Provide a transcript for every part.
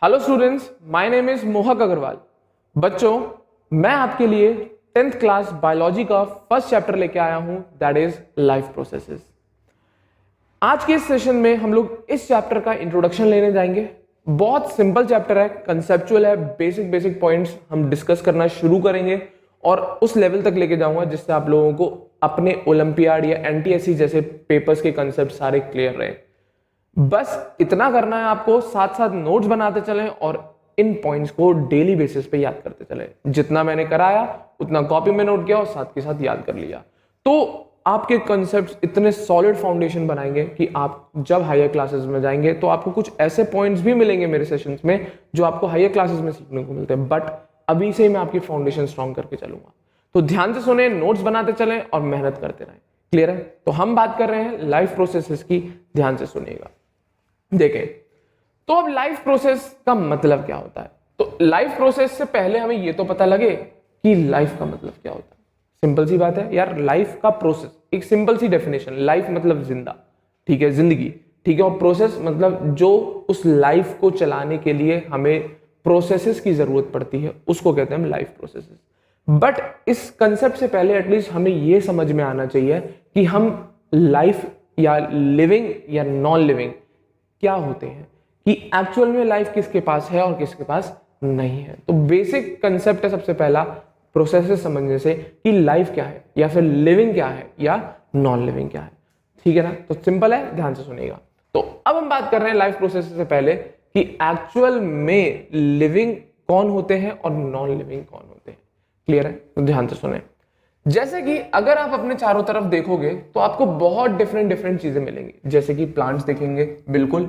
Hello students, my name is मोहक अग्रवाल। बच्चों, मैं आपके लिए 10th क्लास बायोलॉजी का फर्स्ट चैप्टर लेके आया हूं, दैट इज लाइफ प्रोसेसेस। आज के इस सेशन में हम लोग इस चैप्टर का इंट्रोडक्शन लेने जाएंगे। बहुत सिंपल चैप्टर है, कंसेप्चुअल है, बेसिक बेसिक पॉइंट्स हम डिस्कस करना शुरू करेंगे और उस लेवल तक लेके जाऊंगा जिससे आप लोगों को अपने ओलंपियाड या एनटीएससी जैसे पेपर्स के कंसेप्ट सारे क्लियर रहे। बस इतना करना है आपको, साथ साथ नोट्स बनाते चलें और इन पॉइंट्स को डेली बेसिस पे याद करते चलें। जितना मैंने कराया उतना कॉपी में नोट किया और साथ के साथ याद कर लिया, तो आपके कॉन्सेप्ट्स इतने सॉलिड फाउंडेशन बनाएंगे कि आप जब हायर क्लासेस में जाएंगे तो आपको कुछ ऐसे पॉइंट्स भी मिलेंगे मेरे सेशंस में जो आपको हायर क्लासेस में सीखने को मिलते हैं, बट अभी से ही मैं आपकी फाउंडेशन स्ट्रॉन्ग करके चलूंगा। तो ध्यान से सुने, नोट्स बनाते चलें और मेहनत करते रहें। क्लियर है? तो हम बात कर रहे हैं लाइफ प्रोसेसेस की, ध्यान से सुनिएगा। देखें, तो अब लाइफ प्रोसेस का मतलब क्या होता है। तो लाइफ प्रोसेस से पहले हमें यह तो पता लगे कि लाइफ का मतलब क्या होता है। सिंपल सी बात है यार, लाइफ का प्रोसेस, एक सिंपल सी डेफिनेशन, लाइफ मतलब जिंदा, ठीक है, जिंदगी, ठीक है, और प्रोसेस मतलब जो उस लाइफ को चलाने के लिए हमें प्रोसेसेस की जरूरत पड़ती है उसको कहते हैं हम लाइफ प्रोसेसेस। बट इस कंसेप्ट से पहले एटलीस्ट हमें यह समझ में आना चाहिए कि हम लाइफ या लिविंग या नॉन लिविंग क्या होते हैं, कि एक्चुअल में लाइफ किसके पास है और किसके पास नहीं है। तो बेसिक कंसेप्ट है सबसे पहला प्रोसेसेस समझने से कि लाइफ क्या है या फिर लिविंग क्या है या नॉन लिविंग क्या है। ठीक है ना? तो सिंपल है, ध्यान से सुनिएगा। तो अब हम बात कर रहे हैं लाइफ प्रोसेस से पहले कि एक्चुअल में लिविंग कौन होते हैं और नॉन लिविंग कौन होते हैं। क्लियर है? तो ध्यान से सुने। जैसे कि अगर आप अपने चारों तरफ देखोगे तो आपको बहुत डिफरेंट डिफरेंट चीजें मिलेंगी, जैसे कि प्लांट्स दिखेंगे, बिल्कुल,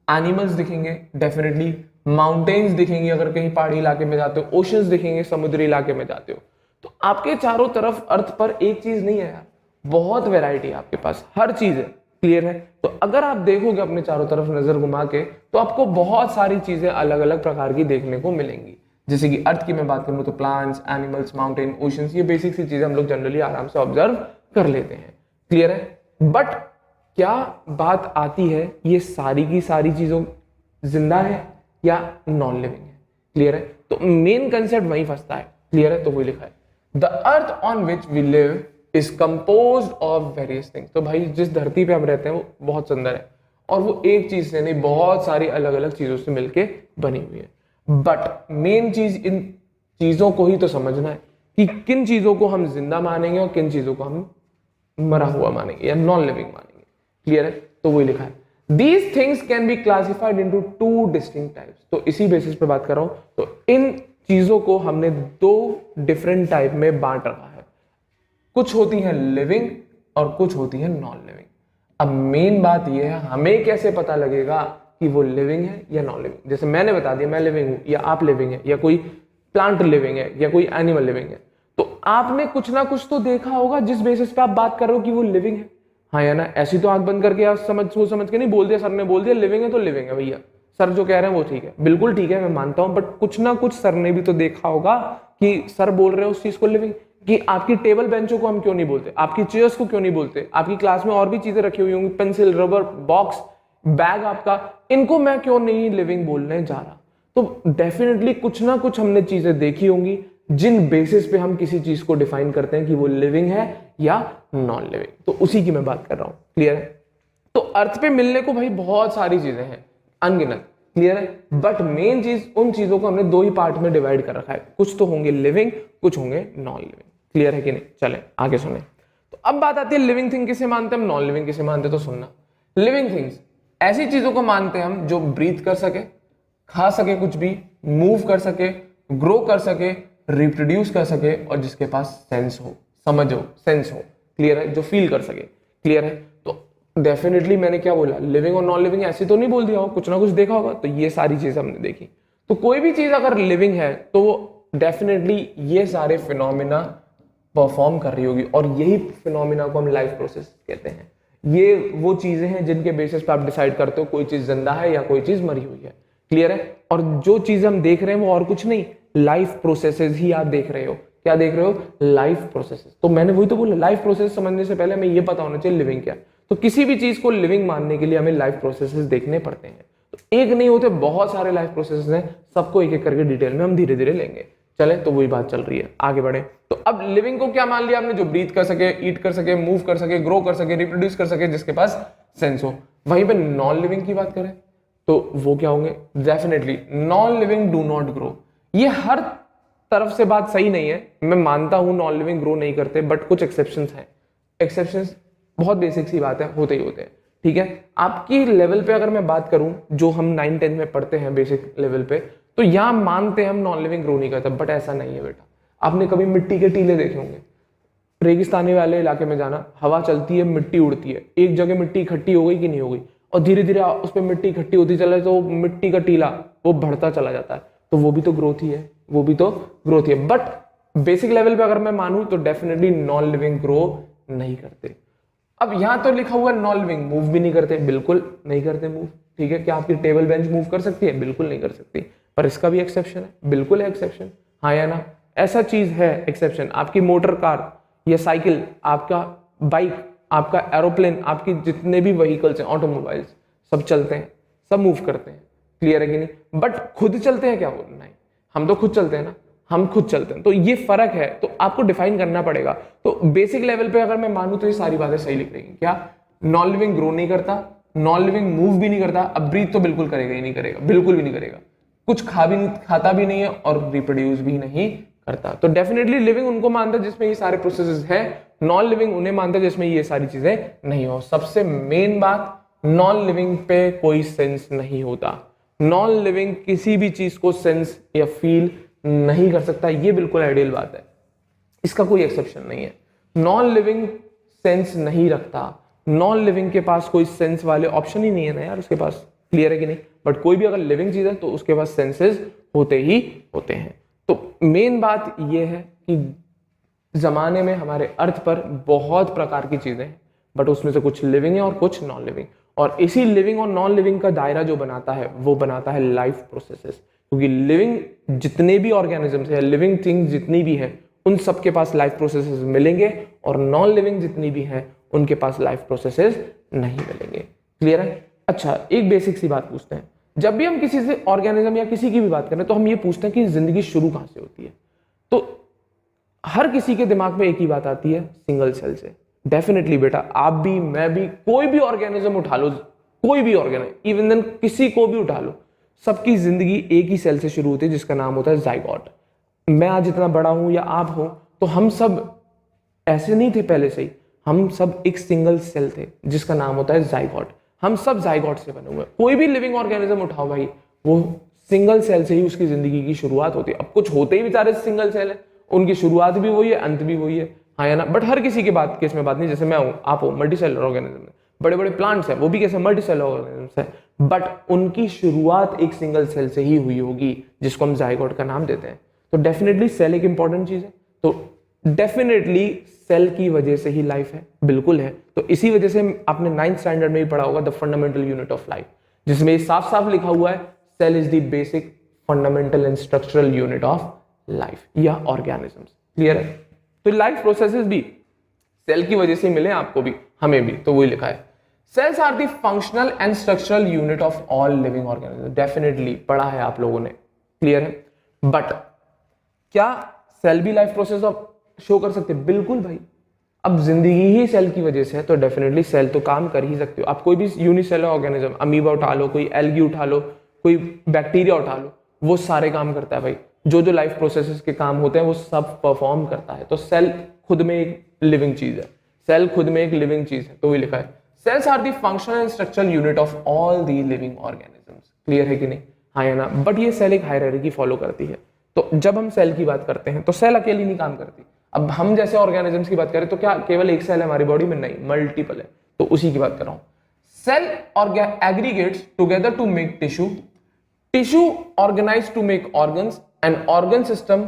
एनिमल्स दिखेंगे, डेफिनेटली, माउंटेन्स दिखेंगी अगर कहीं पहाड़ी इलाके में जाते हो, ओशंस दिखेंगे समुद्री इलाके में जाते हो। तो आपके चारों तरफ अर्थ पर एक चीज नहीं है यार, बहुत वैरायटी है आपके पास, हर चीज है। क्लियर है? तो अगर आप देखोगे अपने चारों तरफ नजर घुमा के तो आपको बहुत सारी चीजें अलग अलग प्रकार की देखने को मिलेंगी। जैसे कि अर्थ की मैं बात करूं तो प्लांट्स, एनिमल्स, माउंटेन, ओशंस, ये बेसिक सी चीजें हम लोग जनरली आराम से ऑब्जर्व कर लेते हैं। क्लियर है? बट क्या बात आती है, ये सारी की सारी चीजों जिंदा है या नॉन लिविंग है। क्लियर है? तो मेन कंसेप्ट वही फंसता है। क्लियर है? तो वही लिखा है, the earth on which we live is composed of various things. तो भाई जिस धरती पे हम रहते हैं वो बहुत सुंदर है और वो एक चीज से नहीं, बहुत सारी अलग अलग चीजों से मिलके बनी हुई है। बट मेन चीज इन चीजों को ही तो समझना है कि किन चीजों को हम जिंदा मानेंगे और किन चीजों को हम मरा हुआ मानेंगे या नॉन लिविंग मानेंगे। क्लियर है? तो वही लिखा है, these things can be classified into two distinct types. तो इसी बेसिस पे बात कर रहा हूं। तो इन चीजों को हमने दो डिफरेंट टाइप में बांट रखा है, कुछ होती है लिविंग और कुछ होती है नॉन लिविंग। अब मेन बात यह है, हमें कैसे पता लगेगा कि वो लिविंग है या नॉन लिविंग। जैसे मैंने बता दिया मैं लिविंग हूं या आप लिविंग है या कोई प्लांट लिविंग है या कोई एनिमल लिविंग है, तो आपने कुछ ना कुछ तो देखा होगा जिस बेसिस पे आप बात कर रहे हो कि वो लिविंग है। हाँ या ना? ऐसी तो आंख बंद करके आप समझ के नहीं बोल दिया, सर ने बोल दिया लिविंग है तो लिविंग है भैया, सर जो कह रहे हैं वो ठीक है, बिल्कुल ठीक है, मैं मानता हूं, बट कुछ ना कुछ सर ने भी तो देखा होगा कि सर बोल रहे हैं उस चीज को लिविंग। कि आपकी टेबल बेंचों को हम क्यों नहीं बोलते, आपकी चेयर्स को क्यों नहीं बोलते, आपकी क्लास में और भी चीजें रखी हुई होंगी, पेंसिल, रबर, बॉक्स, बैग आपका, इनको मैं क्यों नहीं लिविंग बोलने जा रहा। तो डेफिनेटली कुछ ना कुछ हमने चीजें देखी होंगी जिन बेसिस पे हम किसी चीज को डिफाइन करते हैं कि वो लिविंग है या नॉन लिविंग। तो उसी की मैं बात कर रहा हूं। क्लियर है? तो अर्थ पे मिलने को भाई बहुत सारी चीजें हैं, अनगिनत। क्लियर है? बट मेन चीज, उन चीजों को हमने दो ही पार्ट में डिवाइड कर रखा है, कुछ तो होंगे लिविंग, कुछ होंगे नॉन लिविंग। क्लियर है कि नहीं? चले आगे सुने। तो अब बात आती है लिविंग थिंग किसे मानते हैं हम, नॉन लिविंग किसे मानते हैं। तो सुनना, लिविंग थिंग्स ऐसी चीजों को मानते हैं हम जो ब्रीथ कर सके, खा सके, कुछ भी मूव कर सके, ग्रो कर सके, रिप्रोड्यूस कर सके और जिसके पास सेंस हो, समझ हो, सेंस हो। क्लियर है? जो फील कर सके। क्लियर है? तो डेफिनेटली मैंने क्या बोला, लिविंग और नॉन लिविंग ऐसे तो नहीं बोल दिया हो, कुछ ना कुछ देखा होगा। तो ये सारी चीजें हमने देखी। तो कोई भी चीज अगर लिविंग है तो वो डेफिनेटली ये सारे फिनोमिना परफॉर्म कर रही होगी और यही फिनोमिना को हम लाइफ प्रोसेस कहते हैं। ये वो चीजें हैं जिनके बेसिस पे आप डिसाइड करते हो कोई चीज जिंदा है या कोई चीज मरी हुई है। क्लियर है? और जो चीज हम देख रहे हैं वो और कुछ नहीं, लाइफ प्रोसेसेस ही आप देख रहे हो। क्या देख रहे हो? Life processes. तो मैंने वही तो बोला, लाइफ प्रोसेस समझने से पहले हमें ये पता होना चाहिए लिविंग क्या। तो किसी भी चीज को लिविंग मानने के लिए हमें लाइफ प्रोसेसेस देखने पड़ते हैं। तो एक नहीं होते, बहुत सारे लाइफ प्रोसेसेस हैं, सबको एक एक करके डिटेल में हम धीरे धीरे लेंगे। चले, तो वही बात चल रही है, आगे बढ़े। तो अब लिविंग को क्या मान लिया आपने? जो ब्रीथ कर सके, ईट कर सके, मूव कर सके, ग्रो कर सके, रिप्रोड्यूस कर सके, जिसके पास सेंस हो। वहीं पे नॉन लिविंग की बात करें तो वो क्या होंगे? Definitely non living do not grow. ये हर तरफ से बात सही नहीं है, मैं मानता हूं नॉन लिविंग ग्रो नहीं करते, बट कुछ एक्सेप्शंस हैं। एक्सेप्शंस बहुत बेसिक सी बात है, होते ही होते हैं, ठीक है। आपकी लेवल पे अगर मैं बात करूं, जो हम 9-10 में पढ़ते हैं बेसिक लेवल पे, तो यहां मानते हैं हम नॉन लिविंग ग्रो नहीं करता, बट ऐसा नहीं है बेटा। आपने कभी मिट्टी के टीले देखे होंगे? रेगिस्तानी वाले इलाके में जाना, हवा चलती है, मिट्टी उड़ती है, एक जगह मिट्टी इकट्ठी हो गई कि नहीं हो गई, और धीरे धीरे उस पर मिट्टी इकट्ठी होती चला, तो मिट्टी का टीला वो बढ़ता चला जाता है, तो वो भी तो ग्रोथ ही है, वो भी तो ग्रोथ ही है। बट बेसिक लेवल पे अगर मैं मानूं तो डेफिनेटली नॉन लिविंग ग्रो नहीं करते। अब यहां तो लिखा हुआ नॉन लिविंग मूव भी नहीं करते, बिल्कुल नहीं करते मूव, ठीक है। क्या आपकी टेबल बेंच मूव कर सकती है? बिल्कुल नहीं कर सकती, पर इसका भी एक्सेप्शन है, बिल्कुल है एक्सेप्शन, हाँ या ना? ऐसा चीज है एक्सेप्शन। आपकी मोटर कार या साइकिल, आपका बाइक, आपका एरोप्लेन, आपकी जितने भी व्हीकल्स हैं, ऑटोमोबाइल्स, सब चलते हैं, सब मूव करते हैं, क्लियर है कि नहीं? बट खुद चलते हैं क्या? वो नहीं, हम तो खुद चलते हैं ना, हम खुद चलते हैं। तो ये फर्क है, तो आपको डिफाइन करना पड़ेगा। तो बेसिक लेवल पे अगर मैं मानूं तो ये सारी बातें सही लिख रही हैं। क्या? नॉन लिविंग ग्रो नहीं करता, नॉन लिविंग मूव भी नहीं करता, अब ब्रीथ तो बिल्कुल करेगा ही नहीं, करेगा बिल्कुल भी नहीं करेगा, कुछ खाता भी नहीं है, और रिप्रोड्यूस भी नहीं करता। तो डेफिनेटली लिविंग उनको मानता है जिसमें ये सारे प्रोसेसेस है, नॉन लिविंग उन्हें मानता है जिसमें ये सारी चीजें नहीं हो। सबसे मेन बात, नॉन लिविंग पे कोई सेंस नहीं होता। नॉन लिविंग किसी भी चीज को सेंस या फील नहीं कर सकता, ये बिल्कुल आइडियल बात है, इसका कोई एक्सेप्शन नहीं है। नॉन लिविंग सेंस नहीं रखता, नॉन लिविंग के पास कोई सेंस वाले ऑप्शन ही नहीं है ना यार उसके पास, क्लियर है कि नहीं? बट कोई भी अगर लिविंग चीज है तो उसके पास सेंसेस होते ही होते हैं। तो मेन बात यह है कि जमाने में हमारे अर्थ पर बहुत प्रकार की चीजें हैं, बट उसमें से कुछ लिविंग है और कुछ नॉन लिविंग, और इसी लिविंग और नॉन लिविंग का दायरा जो बनाता है वो बनाता है लाइफ प्रोसेसेस। क्योंकि लिविंग जितने भी ऑर्गेनिजम्स है, लिविंग थिंग्स जितनी भी है, उन सबके पास लाइफ प्रोसेसेस मिलेंगे, और नॉन लिविंग जितनी भी है उनके पास लाइफ प्रोसेसेस नहीं मिलेंगे, क्लियर है? अच्छा, एक बेसिक सी बात पूछते हैं, जब भी हम किसी से ऑर्गेनिज्म या किसी की भी बात करें तो हम ये पूछते हैं कि जिंदगी शुरू कहां से होती है। तो हर किसी के दिमाग में एक ही बात आती है, सिंगल सेल से। डेफिनेटली बेटा, आप भी, मैं भी, कोई भी ऑर्गेनिज्म उठा लो, कोई भी ऑर्गेनिज्म, इवन देन किसी को भी उठा लो, सबकी जिंदगी एक ही सेल से शुरू होती है जिसका नाम होता है जाइगोट। मैं आज इतना बड़ा हूं या आप हो, तो हम सब ऐसे नहीं थे पहले से ही, हम सब एक सिंगल सेल थे जिसका नाम होता है जाइगोट। हम सब जाइगोट से बने हुए हैं। कोई भी लिविंग ऑर्गेनिज्म उठाओ भाई, वो सिंगल सेल से ही उसकी जिंदगी की शुरुआत होती है। अब कुछ होते ही बेचारे सिंगल सेल है, उनकी शुरुआत भी वही है, अंत भी वही है, हाँ या ना? बट हर किसी के बात केस में बात नहीं, जैसे मैं हूं, आप हो, मल्टी सेलर ऑर्गेनिज्म है, बड़े बड़े प्लांट्स हैं, वो भी कैसे मल्टी सेलर ऑर्गेनिज्म है, बट उनकी शुरुआत एक सिंगल सेल से ही हुई होगी जिसको हम जाइगोट का नाम देते हैं। तो डेफिनेटली सेल एक इंपॉर्टेंट चीज है, तो डेफिनेटली सेल की वजह से ही लाइफ है, बिल्कुल है। तो इसी वजह से आपने 9th स्टैंडर्ड में भी पढ़ा होगा the fundamental unit of life, जिसमें साफ साफ लिखा हुआ है cell is the basic fundamental and structural unit of life या ऑर्गेनिजम्स, क्लियर है? तो लाइफ प्रोसेसेस भी सेल की वजह से मिले आपको भी, हमें भी, तो वही लिखा है, cells are the functional and structural unit of all living organism. Definitely पढ़ा है आप लोगों ने, क्लियर है? बट क्या सेल भी लाइफ प्रोसेस ऑफ शो कर सकते? बिल्कुल भाई। अब जिंदगी ही सेल की वजह से है, तो डेफिनेटली सेल तो काम कर ही सकते हो आप। कोई भी यूनिसेलुलर ऑर्गेनिज्म, अमीबा उठा लो, कोई एल्गी उठा लो, कोई बैक्टीरिया उठा लो, वो सारे काम करता है भाई। जो जो लाइफ प्रोसेसेस के काम होते हैं वो सब परफॉर्म करता है। तो सेल खुद में एक लिविंग चीज है, सेल खुद में एक लिविंग चीज है, तो वही लिखा है cells are the functional and structural unit of all the living organisms, clear है कि नहीं? हाँ या ना? बट ये सेल एक हायरार्की फॉलो करती है। तो जब हम सेल की बात करते हैं तो सेल अकेली नहीं काम करती। अब हम जैसे ऑर्गेनिजम्स की बात करें तो क्या केवल एक सेल है हमारी बॉडी में? नहीं, मल्टीपल है। तो उसी की बात कर रहा हूं। Cell aggregates together to make tissue, tissue organise to make organs, and organ system,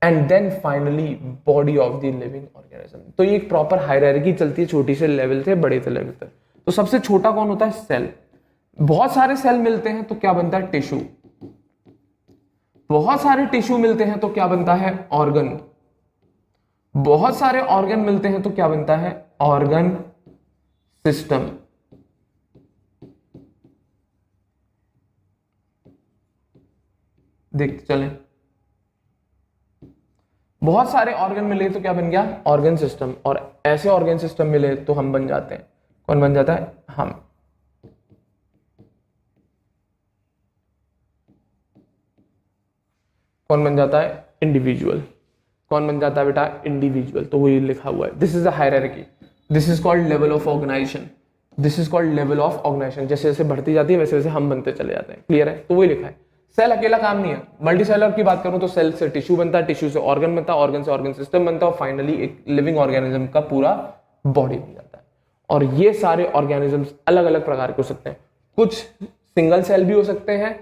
and then finally body of the living organism. तो ये एक प्रॉपर हायरार्की चलती है, छोटी से लेवल से बड़े से लेवल तक। तो सबसे छोटा कौन होता है? सेल। बहुत सारे सेल मिलते हैं तो क्या बनता है? टिश्यू। बहुत सारे टिश्यू मिलते हैं तो क्या बनता है? ऑर्गन। बहुत सारे ऑर्गन मिलते हैं तो क्या बनता है? Organ system. देखते चलें। बहुत सारे ऑर्गन मिले तो क्या बन गया, ऑर्गन सिस्टम, और ऐसे ऑर्गन सिस्टम मिले तो हम बन जाते हैं, कौन बन जाता है, हम। कौन बन जाता है, इंडिविजुअल। कौन बन जाता है बेटा, इंडिविजुअल। तो वही लिखा हुआ है, this is the hierarchy, this is called level of organisation, this is called level of organisation. जैसे जैसे बढ़ती जाती है वैसे वैसे हम बनते चले जाते हैं। क्लियर है, तो वही लिखा है। सेल अकेला काम नहीं है। मल्टी सेलर की बात करूं तो सेल से टिश्यू बनता है, टिश्यू से ऑर्गन बनता है, ऑर्गन से ऑर्गन सिस्टम बनता है, और फाइनली एक लिविंग ऑर्गेनिज्म का पूरा बॉडी बन जाता है। और ये सारे ऑर्गेनिजम्स अलग अलग प्रकार के हो सकते हैं। कुछ सिंगल सेल भी हो सकते हैं,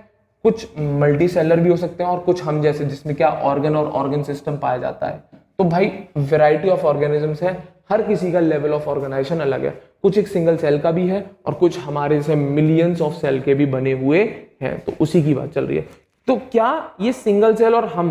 कुछ मल्टी सेलर भी हो सकते हैं, और कुछ हम जैसे जिसमें क्या ऑर्गन और ऑर्गन सिस्टम पाया जाता है। तो भाई वैरायटी ऑफ ऑर्गेनिजम्स है, हर किसी का लेवल ऑफ ऑर्गेनाइजेशन अलग है। कुछ एक सिंगल सेल का भी है और कुछ हमारे जैसे मिलियंस ऑफ सेल के भी बने हुए हैं। तो उसी की बात चल रही है। तो क्या ये सिंगल सेल और हम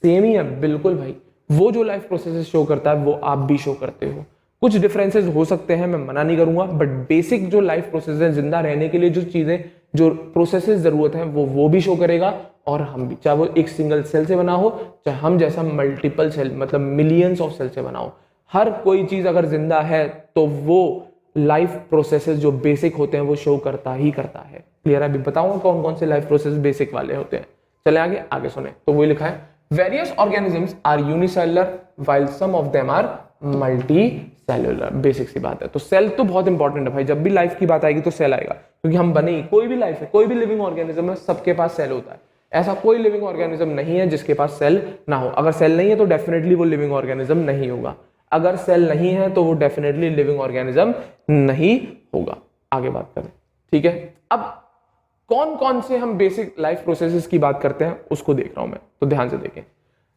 सेम ही है? बिल्कुल भाई, वो जो लाइफ प्रोसेसेस शो करता है वो आप भी शो करते हो। कुछ डिफरेंसेस हो सकते हैं, मैं मना नहीं करूंगा, बट बेसिक जो लाइफ प्रोसेस है, जिंदा रहने के लिए जो चीजें, जो प्रोसेसेस जरूरत है, वो भी शो करेगा और हम भी, चाहे वो एक सिंगल सेल से बना हो, चाहे हम जैसा मल्टीपल सेल मतलब मिलियंस ऑफ सेल से बना हो। हर कोई चीज अगर जिंदा है तो वो लाइफ प्रोसेसेस जो बेसिक होते हैं वो शो करता ही करता है। क्लियर है? अभी बताऊंगा कौन कौन से लाइफ प्रोसेस बेसिक वाले होते हैं। चले आगे, आगे सुने। तो वही लिखा है, various organisms are unicellular while some of them are multi cellular. Basic सी बात है। तो सेल तो बहुत इंपॉर्टेंट है भाई, जब भी लाइफ की बात आएगी तो सेल आएगा, क्योंकि हम बने ही, कोई भी लाइफ है, कोई भी लिविंग ऑर्गेनिज्म है, सबके पास सेल होता है। ऐसा कोई लिविंग ऑर्गेनिज्म नहीं है जिसके पास सेल ना हो। अगर सेल नहीं है तो डेफिनेटली वो लिविंग ऑर्गेनिज्म नहीं होगा। अगर सेल नहीं है तो वो डेफिनेटली लिविंग ऑर्गेनिज्म नहीं होगा। आगे बात करें, ठीक है। अब कौन कौन से हम बेसिक लाइफ प्रोसेसेस की बात करते हैं उसको देख रहा हूं मैं, तो ध्यान से देखें।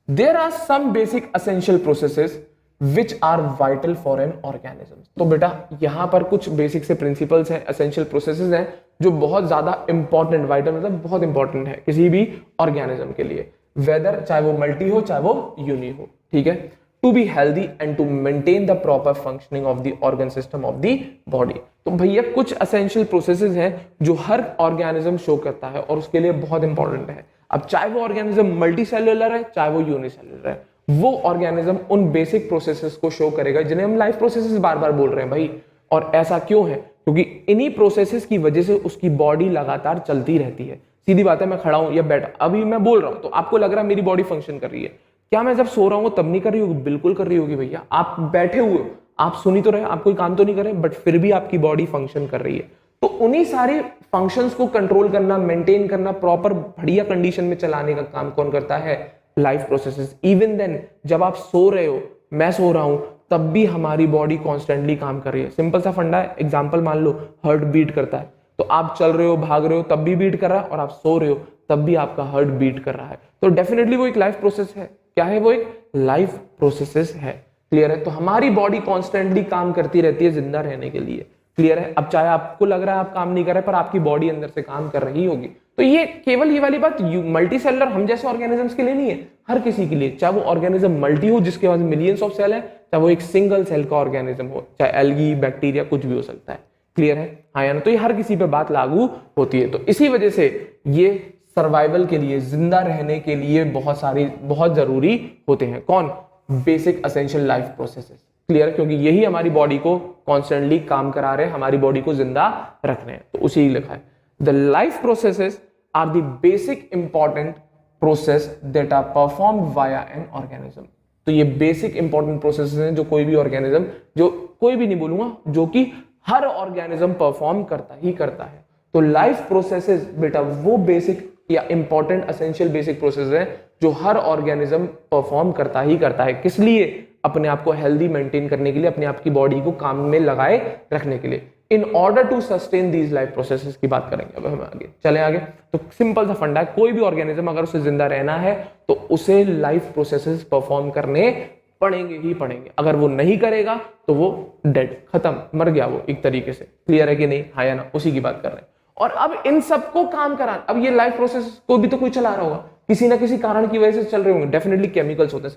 There are some basic essential processes which are vital for an organism. तो बेटा यहां पर कुछ बेसिक से प्रिंसिपल्स हैं, एसेंशियल प्रोसेसेस हैं जो बहुत ज्यादा इंपॉर्टेंट, वाइटल मतलब बहुत इंपॉर्टेंट है किसी भी ऑर्गेनिज्म के लिए, वेदर चाहे वो मल्टी हो चाहे वो यूनि हो, ठीक है। To be healthy and to maintain the proper functioning of the organ system of the body. तो भैया कुछ एसेंशियल प्रोसेसेस हैं जो हर ऑर्गेनिज्म शो करता है और उसके लिए बहुत इंपॉर्टेंट है। अब चाहे वो ऑर्गेनिज्म मल्टी सेलुलर है चाहे वो यूनिसेलुलर है, वो ऑर्गेनिज्म उन बेसिक प्रोसेसेस को शो करेगा जिन्हें हम लाइफ प्रोसेसेस बार बार बोल रहे हैं भाई। और ऐसा क्यों है? क्योंकि इन्हीं प्रोसेसेस की वजह से उसकी बॉडी लगातार चलती रहती है। सीधी बात है, मैं खड़ा हूं या बैठा, अभी मैं बोल रहा हूं तो आपको लग रहा है मेरी बॉडी फंक्शन कर रही है। क्या मैं जब सो रहा हूं तब नहीं कर रही होगी? बिल्कुल कर रही होगी भैया। आप बैठे हुए हो, आप सुनी तो रहे, आप कोई काम तो नहीं कर रहे, बट फिर भी आपकी बॉडी फंक्शन कर रही है। तो उन्हीं सारे फंक्शंस को कंट्रोल करना, मेंटेन करना, प्रॉपर बढ़िया कंडीशन में चलाने का काम कौन करता है? Life processes. इवन देन जब आप सो रहे हो, मैं सो रहा हूं, तब भी हमारी बॉडी कॉन्स्टेंटली काम कर रही है। सिंपल सा फंडा है। एग्जाम्पल मान लो, हार्ट बीट करता है, तो आप चल रहे हो, भाग रहे हो, तब भी बीट कर रहा है, और आप सो रहे हो तब भी आपका हार्ट बीट कर रहा है। तो डेफिनेटली वो एक लाइफ प्रोसेस है। क्या है? वो एक लाइफ प्रोसेसेस है। क्लियर है? तो हमारी बॉडी कॉन्स्टेंटली काम करती रहती है जिंदा रहने के लिए। क्लियर है? अब चाहे आपको लग रहा है आप काम नहीं कर रहे, पर आपकी बॉडी अंदर से काम कर रही होगी। तो ये केवल ये वाली बात मल्टी सेलुलर हम जैसे ऑर्गेनिजम्स के लिए नहीं है, हर किसी के लिए, चाहे वो ऑर्गेनिज्म मल्टी हो जिसके पास मिलियंस ऑफ सेल है, चाहे वो एक सिंगल सेल का ऑर्गेनिज्म हो, चाहे एल्गी, बैक्टीरिया, कुछ भी हो सकता है। क्लियर है? हाँ या ना? तो ये हर किसी पे बात लागू होती है। तो इसी वजह से ये सर्वाइवल के लिए, जिंदा रहने के लिए बहुत जरूरी होते हैं। कौन? Basic essential life processes. Clear? क्योंकि यही हमारी बॉडी को कॉन्स्टेंटली काम करा रहे हैं, हमारी बॉडी को जिंदा रख रहे हैं। तो उसी ही लिखा है, the life processes are the basic important process that are perform via an organism. तो ये बेसिक इंपॉर्टेंट प्रोसेसेस हैं जो कोई भी ऑर्गेनिज्म, जो कोई भी नहीं बोलूंगा, जो कि हर ऑर्गेनिज्म परफॉर्म करता ही करता है। तो लाइफ प्रोसेसेस बेटा वो बेसिक या इंपॉर्टेंट एसेंशियल बेसिक प्रोसेस है जो हर ऑर्गेनिज्म परफॉर्म करता ही करता है। किस लिए? अपने आप को हेल्दी मेंटेन करने के लिए, अपने आप की बॉडी को काम में लगाए रखने के लिए। In order to sustain these life processes की बात करेंगे अब हम आगे। चले आगे। तो सिंपल सा फंडा है, कोई भी ऑर्गेनिज्म अगर उसे जिंदा रहना है तो उसे लाइफ प्रोसेसेस परफॉर्म करने पड़ेंगे ही पड़ेंगे। अगर वो नहीं करेगा तो वो डेड, खत्म, मर गया वो एक तरीके से। क्लियर है कि नहीं? हाँ या ना? उसी की बात कर रहे हैं। और अब इन सबको काम करा, अब ये लाइफ प्रोसेस को भी तो कोई चला रहा होगा, किसी ना किसी कारण की वजह से चल रहे होंगे। डेफिनेटली केमिकल्स होते हैं,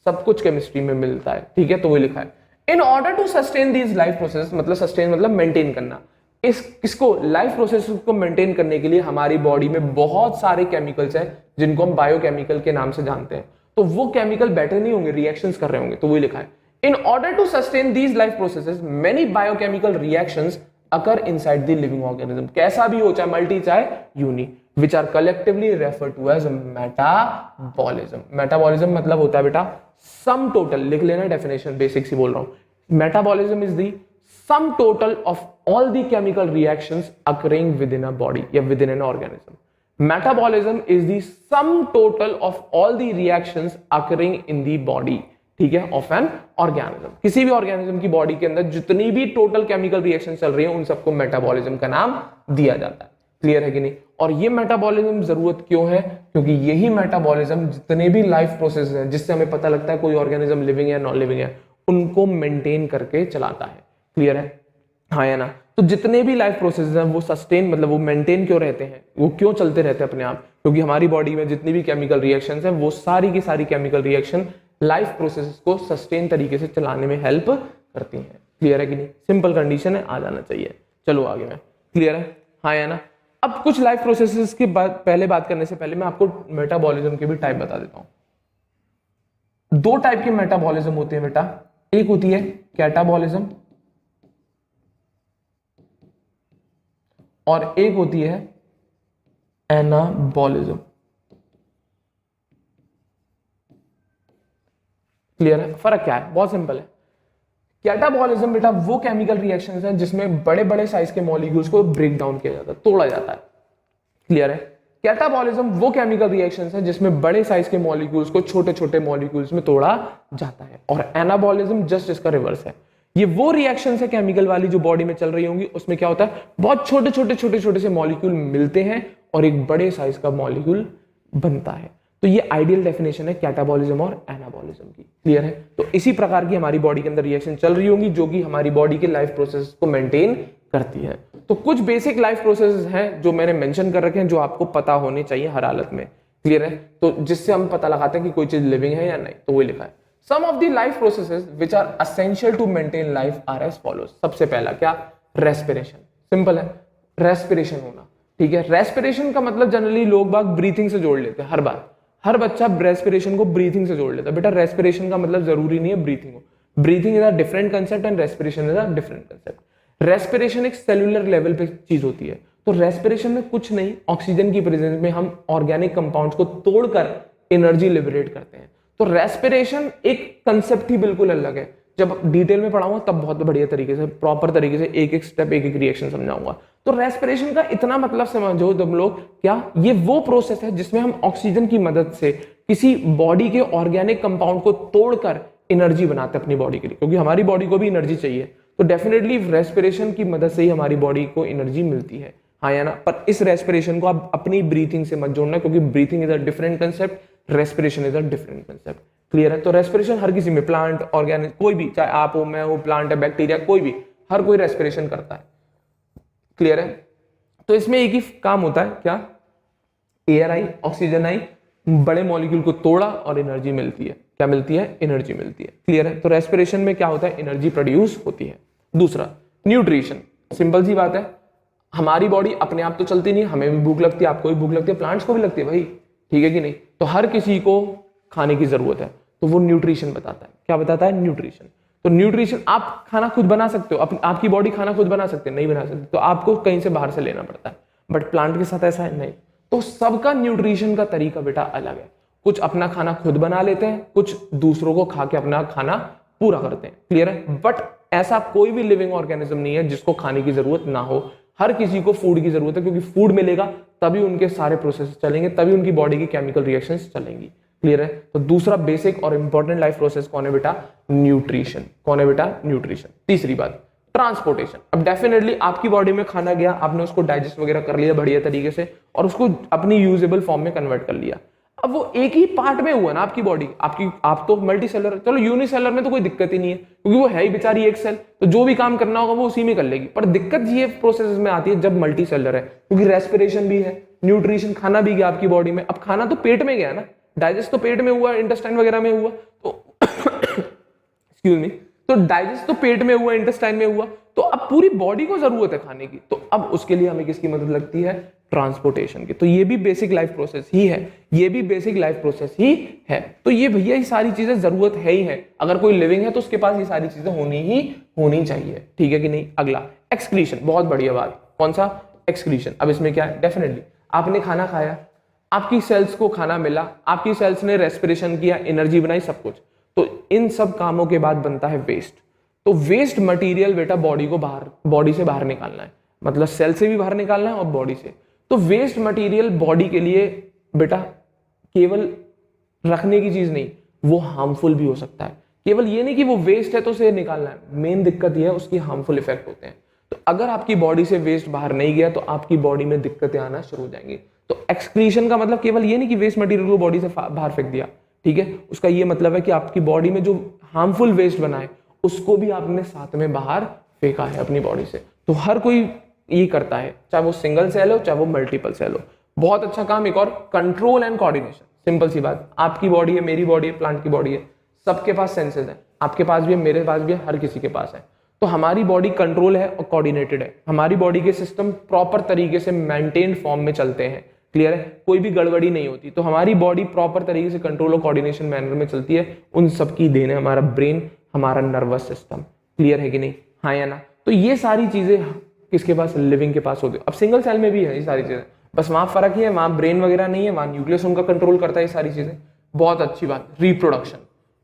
सब कुछ केमिस्ट्री में मिलता है। ठीक है? तो वही लिखा है, in order to sustain these life process, मतलब सस्टेन मतलब मेंटेन करना, इसको लाइफ प्रोसेस को मेंटेन करने के लिए हमारी बॉडी में बहुत सारे केमिकल्स हैं जिनको हम बायोकेमिकल के नाम से जानते हैं। तो वो केमिकल बैठे नहीं होंगे, रिएक्शंस कर रहे होंगे, तो वही लिखा है in order to sustain these life processes many biochemical reactions occur inside the living organism, कैसा भी हो, चाहे मल्टी चाहे uni, which are collectively refer to as metabolism. Metabolism मतलब होता है बेटा सम टोटल, लिख लेना डेफिनेशन, बेसिक ही बोल रहा हूं। Metabolism is the sum total of all the chemical reactions occurring within a body या within an organism. Metabolism is the sum total of all the reactions occurring in the body, ठीक है, of an organism. किसी भी organism की body के अंदर जितनी भी total chemical reaction चल रही है उन सबको metabolism का नाम दिया जाता है। क्लियर है कि नहीं? और ये मेटाबॉलिज्म जरूरत क्यों है? क्योंकि यही मेटाबॉलिज्म जितने भी लाइफ प्रोसेस हैं जिससे हमें पता लगता है कोई ऑर्गेनिज्म लिविंग है नॉन लिविंग है, उनको मेंटेन करके चलाता है। क्लियर है? हाँ या ना? तो जितने भी लाइफ प्रोसेस हैं वो सस्टेन, मतलब वो मेंटेन क्यों रहते हैं, वो क्यों चलते रहते हैं अपने आप? क्योंकि हमारी बॉडी में जितनी भी केमिकल रिएक्शंस हैं वो सारी की सारी केमिकल रिएक्शन लाइफ प्रोसेस को सस्टेन तरीके से चलाने में हेल्प करती हैं। क्लियर है कि नहीं? सिंपल कंडीशन है, आ जाना चाहिए। चलो आगे में। क्लियर है? हाँ या ना? अब कुछ लाइफ प्रोसेसेस की पहले बात करने से पहले मैं आपको मेटाबॉलिज्म के भी टाइप बता देता हूं। दो टाइप के मेटाबॉलिज्म होते हैं बेटा, एक होती है कैटाबॉलिज्म और एक होती है एनाबॉलिज्म। क्लियर है? फर्क क्या है? बहुत सिंपल है। कैटाबॉलिज्म बेटा वो केमिकल रिएक्शंस हैं जिसमें बड़े बड़े साइज के मॉलिक्यूल्स को ब्रेक डाउन किया जाता है, तोड़ा जाता है। क्लियर है? कैटाबॉलिज्म वो केमिकल रिएक्शंस हैं जिसमें बड़े साइज के मॉलिक्यूल्स को छोटे छोटे मॉलिक्यूल्स में तोड़ा जाता है। और एनाबॉलिज्म जस्ट इसका रिवर्स है। ये वो रिएक्शन है केमिकल वाली जो बॉडी में चल रही होंगी, उसमें क्या होता है, बहुत छोटे छोटे से मॉलिक्यूल मिलते हैं और एक बड़े साइज का मॉलिक्यूल बनता है। तो ये आइडियल डेफिनेशन है कैटाबॉलिज्म और एनाबॉलिज्म की। क्लियर है? तो इसी प्रकार की हमारी बॉडी के अंदर रिएक्शन चल रही होंगी जो कि हमारी बॉडी के लाइफ प्रोसेस को मेंटेन करती है। तो कुछ बेसिक लाइफ प्रोसेस हैं जो मैंने मेंशन कर रखे हैं जो आपको पता होने चाहिए हर हालत में। क्लियर है? तो जिससे हम पता लगाते हैं कि कोई चीज लिविंग है या नहीं, तो वही लिखा है। Some of the life processes which are essential to maintain life are as follows. सबसे पहला क्या? रेस्पिरेशन। सिंपल है, रेस्पिरेशन होना। ठीक है? रेस्पिरेशन का मतलब जनरली लोग बाग ब्रीथिंग से जोड़ लेते हैं हर बार। हर बच्चा रेस्पिरेशन को ब्रीथिंग से जोड़ लेता है। बेटा रेस्पिरेशन का मतलब जरूरी नहीं है ब्रीथिंग हो। Breathing is a different concept and respiration is a different concept. Respiration एक सेलुलर लेवल पे चीज होती है। तो रेस्पिरेशन में कुछ नहीं, ऑक्सीजन की प्रेजेंस में हम ऑर्गेनिक कंपाउंड्स को तोड़कर एनर्जी लिबरेट करते हैं। तो रेस्पिरेशन एक कंसेप्ट ही बिल्कुल अलग है। जब डिटेल में पढ़ाऊंगा तब बहुत बढ़िया तरीके से, प्रॉपर तरीके से एक एक स्टेप, एक एक रिएक्शन समझाऊंगा। तो रेस्पिरेशन का इतना मतलब समझो तुम लोग, क्या ये वो प्रोसेस है जिसमें हम ऑक्सीजन की मदद से किसी बॉडी के ऑर्गेनिक कंपाउंड को तोड़कर एनर्जी बनाते हैं अपनी बॉडी के लिए, क्योंकि हमारी बॉडी को भी एनर्जी चाहिए। तो डेफिनेटली रेस्पिरेशन की मदद से ही हमारी बॉडी को एनर्जी मिलती है। हाँ या ना? पर इस रेस्पिरेशन को आप अपनी ब्रीथिंग से मत जोड़ना, क्योंकि breathing is a different concept, respiration is a different concept. Clear है? तो रेस्पिरेशन हर किसी में, प्लांट, ऑर्गेनिक, कोई भी, चाहे आप हो, मैं हूं, प्लांट है, बैक्टीरिया, कोई भी, हर कोई रेस्पिरेशन करता है। क्लियर है? तो इसमें एक ही काम होता है, क्या? एयर आई, ऑक्सीजन आई, बड़े मॉलिक्यूल को तोड़ा और एनर्जी मिलती है। क्या मिलती है? एनर्जी मिलती है। क्लियर है? तो रेस्पिरेशन में क्या होता है? एनर्जी प्रोड्यूस होती है। दूसरा न्यूट्रिशन। सिंपल सी बात है, हमारी बॉडी अपने आप तो चलती नहीं, हमें भी भूख लगती है, आपको भी भूख लगती है, प्लांट्स को भी लगती है भाई। ठीक है कि नहीं? तो हर किसी को खाने की जरूरत है, तो वो न्यूट्रिशन बताता है। क्या बताता है? न्यूट्रिशन। तो न्यूट्रिशन, आप खाना खुद बना सकते हो, आपकी बॉडी खाना खुद बना सकते हैं? नहीं बना सकते, तो आपको कहीं से बाहर से लेना पड़ता है। बट प्लांट के साथ ऐसा है नहीं। तो सबका न्यूट्रिशन का तरीका बेटा अलग है। कुछ अपना खाना खुद बना लेते हैं, कुछ दूसरों को खा के अपना खाना पूरा करते हैं। क्लियर है? बट ऐसा कोई भी लिविंग ऑर्गेनिज्म नहीं है जिसको खाने की जरूरत ना हो। हर किसी को फूड की जरूरत है, क्योंकि फूड मिलेगा तभी उनके सारे प्रोसेस चलेंगे, तभी उनकी बॉडी की केमिकल रिएक्शंस चलेंगी। क्लियर है? तो दूसरा बेसिक और इंपॉर्टेंट लाइफ प्रोसेस कौन है बेटा? न्यूट्रिशन। कौन है बेटा? न्यूट्रिशन। तीसरी बात, ट्रांसपोर्टेशन। अब डेफिनेटली आपकी बॉडी में खाना गया, आपने उसको डाइजेस्ट वगैरह कर लिया बढ़िया तरीके से और उसको अपनी यूजेबल फॉर्म में कन्वर्ट कर लिया। अब वो एक ही पार्ट में हुआ ना आपकी बॉडी, आप तो मल्टी सेलर, चलो यूनिसेलर में तो कोई दिक्कत ही नहीं है, क्योंकि वो है ही बेचारी एक सेल, तो जो भी काम करना होगा वो उसी में कर लेगी। पर दिक्कत ये प्रोसेस में आती है जब मल्टी सेलर है, क्योंकि रेस्पिरेशन भी है, न्यूट्रिशन, खाना भी गया आपकी बॉडी में। अब खाना तो पेट में गया ना, डाइजेस्ट तो पेट में हुआ, इंटेस्टाइन वगैरह में हुआ, तो एक्सक्यूज मी, तो डाइजेस्ट तो पेट में हुआ, इंटेस्टाइन में हुआ, तो अब पूरी बॉडी को जरूरत है खाने की, तो अब उसके लिए हमें किसकी मदद लगती है? ट्रांसपोर्टेशन की। तो ये भी बेसिक लाइफ प्रोसेस ही है, ये भी बेसिक लाइफ प्रोसेस ही है। तो ये भैया ये सारी चीजें जरूरत है ही है। अगर कोई लिविंग है तो उसके पास ये सारी चीजें होनी चाहिए, ठीक है कि नहीं। अगला एक्सक्रीशन, बहुत बढ़िया बात। कौन सा? एक्सक्रीशन। अब इसमें क्या है? डेफिनेटली आपने खाना खाया, आपकी सेल्स को खाना मिला, आपकी सेल्स ने रेस्पिरेशन किया, एनर्जी बनाई, सब कुछ। तो इन सब कामों के बाद बनता है वेस्ट। तो वेस्ट मटेरियल बेटा बॉडी से बाहर निकालना है, मतलब सेल से भी बाहर निकालना है और बॉडी से। तो वेस्ट मटेरियल बॉडी के लिए बेटा केवल रखने की चीज नहीं, वो हार्मफुल भी हो सकता है। केवल ये नहीं कि वो वेस्ट है तो उसे निकालना है, मेन दिक्कत ये है उसकी हार्मफुल इफेक्ट होते हैं। तो अगर आपकी बॉडी से वेस्ट बाहर नहीं गया तो आपकी बॉडी में दिक्कतें आना शुरू हो जाएंगी। तो एक्सक्रीशन का मतलब केवल ये नहीं कि वेस्ट मटेरियल को बॉडी से बाहर फेंक दिया, ठीक है। उसका ये मतलब है कि आपकी बॉडी में जो हार्मफुल वेस्ट बना है उसको भी आपने साथ में बाहर फेंका है अपनी बॉडी से। तो हर कोई ये करता है, चाहे वो सिंगल सेल हो चाहे वो मल्टीपल सेल हो। बहुत अच्छा काम। एक और, कंट्रोल एंड कोऑर्डिनेशन। सिंपल सी बात, आपकी बॉडी है, मेरी बॉडी है, प्लांट की बॉडी है, सबके पास सेंसेस हैं। आपके पास भी है, मेरे पास भी है, हर किसी के पास है। तो हमारी बॉडी कंट्रोल है और कोऑर्डिनेटेड है। हमारी बॉडी के सिस्टम प्रॉपर तरीके से मेंटेन्ड फॉर्म में चलते हैं, क्लियर है, कोई भी गड़बड़ी नहीं होती। तो हमारी बॉडी प्रॉपर तरीके से कंट्रोल और कोऑर्डिनेशन मैनर में चलती है। उन सबकी देन है हमारा ब्रेन, हमारा नर्वस सिस्टम, क्लियर है कि नहीं, हाँ या ना। तो ये सारी चीजें किसके पास? लिविंग के पास होती है। अब सिंगल सेल में भी है ये सारी चीजें, बस वहां फर्क ही है, वहां ब्रेन वगैरह नहीं है, वहां न्यूक्लियस उनका कंट्रोल करता है ये सारी चीजें। बहुत अच्छी बात। रिप्रोडक्शन,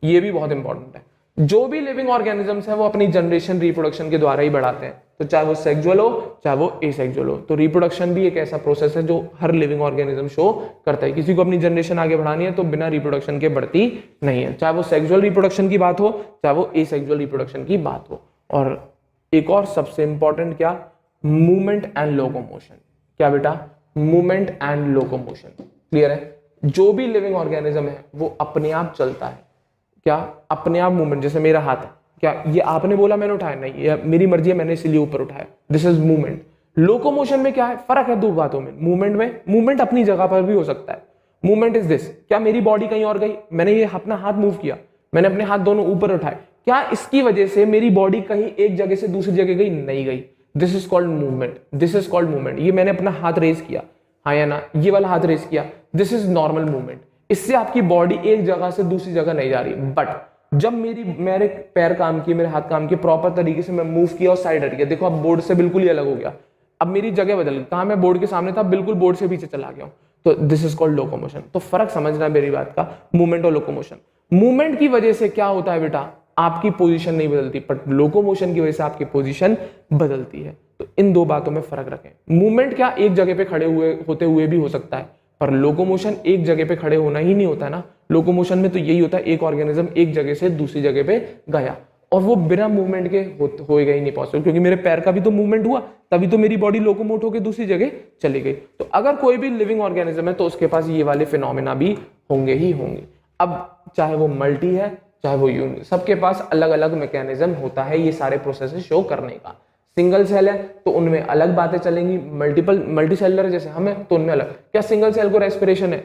ये भी बहुत इंपॉर्टेंट है। जो भी लिविंग ऑर्गेनिजम्स है वो अपनी जनरेशन रिप्रोडक्शन के द्वारा ही बढ़ाते हैं। तो चाहे वो सेक्सुअल हो चाहे वो एसेक्सुअल हो। तो रिप्रोडक्शन भी एक ऐसा प्रोसेस है जो हर लिविंग ऑर्गेनिज्म शो करता है। किसी को अपनी जनरेशन आगे बढ़ानी है तो बिना रिप्रोडक्शन के बढ़ती नहीं है, चाहे वो सेक्सुअल रिप्रोडक्शन की बात हो चाहे वो एसेक्सुअल रिप्रोडक्शन की बात हो। और एक और सबसे इंपॉर्टेंट क्या? Movement and locomotion. क्या बेटा? मूवमेंट एंड लोकोमोशन, क्लियर है। जो भी लिविंग ऑर्गेनिज्म है वो अपने आप चलता है। क्या? अपने आप मूवमेंट। जैसे मेरा हाथ है, क्या ये आपने बोला मैंने उठाया? नहीं, ये मेरी मर्जी है, मैंने इसीलिए ऊपर उठाया। This is movement. लोकोमोशन में क्या है? फर्क है दो बातों में। मूवमेंट अपनी जगह पर भी हो सकता है। मूवमेंट इज दिस, क्या मेरी बॉडी कहीं और गई, मैंने ये अपना हाथ मूव किया, मैंने अपने हाथ दोनों ऊपर उठाए, क्या इसकी वजह से मेरी बॉडी कहीं एक जगह से दूसरी जगह गई? नहीं गई। This is called movement, this is called movement. ये मैंने अपना हाथ रेज किया, हाँ या ना, ये वाला हाथ रेज किया, दिस इज नॉर्मल मूवमेंट। इससे आपकी बॉडी एक जगह से दूसरी जगह नहीं जा रही। बट जब मेरे पैर काम किए, मेरे हाथ काम किए, प्रॉपर तरीके से मैं मूव किया और साइड हट गया, देखो अब बोर्ड से बिल्कुल ही अलग हो गया, अब मेरी जगह बदल गई, कहां मैं बोर्ड के सामने था, बिल्कुल बोर्ड से पीछे चला गया हूं। तो दिस इज कॉल्ड लोकोमोशन। तो फर्क समझना मेरी बात का, मूवमेंट और लोकोमोशन। मूवमेंट की वजह से क्या होता है बेटा? आपकी पोजीशन नहीं बदलती, बट लोकोमोशन की वजह से आपकी पोजीशन बदलती है। तो इन दो बातों में फर्क रखें। मूवमेंट क्या एक जगह पे खड़े होते हुए भी हो सकता है, पर लोकोमोशन एक जगह पे खड़े होना ही नहीं होता ना। लोकोमोशन में तो यही होता है, एक ऑर्गेनिज्म एक जगह से दूसरी जगह पे गया, और वो बिना मूवमेंट के होएगा ही नहीं पॉसिबल, क्योंकि मेरे पैर का भी तो मूवमेंट हुआ, तभी तो मेरी बॉडी लोकोमोट होकर दूसरी जगह चली गई। तो अगर कोई भी लिविंग ऑर्गेनिज्म है तो उसके पास ये वाले फिनोमेना भी होंगे ही होंगे। अब चाहे वो मल्टी है चाहे वो यूनिट, सबके पास अलग अलग मैकेनिज्म होता है ये सारे प्रोसेसेस शो करने का। सिंगल सेल है तो उनमें अलग बातें चलेंगी, मल्टी सेलुलर है जैसे हम है तो उनमें अलग। क्या सिंगल सेल को रेस्पिरेशन है?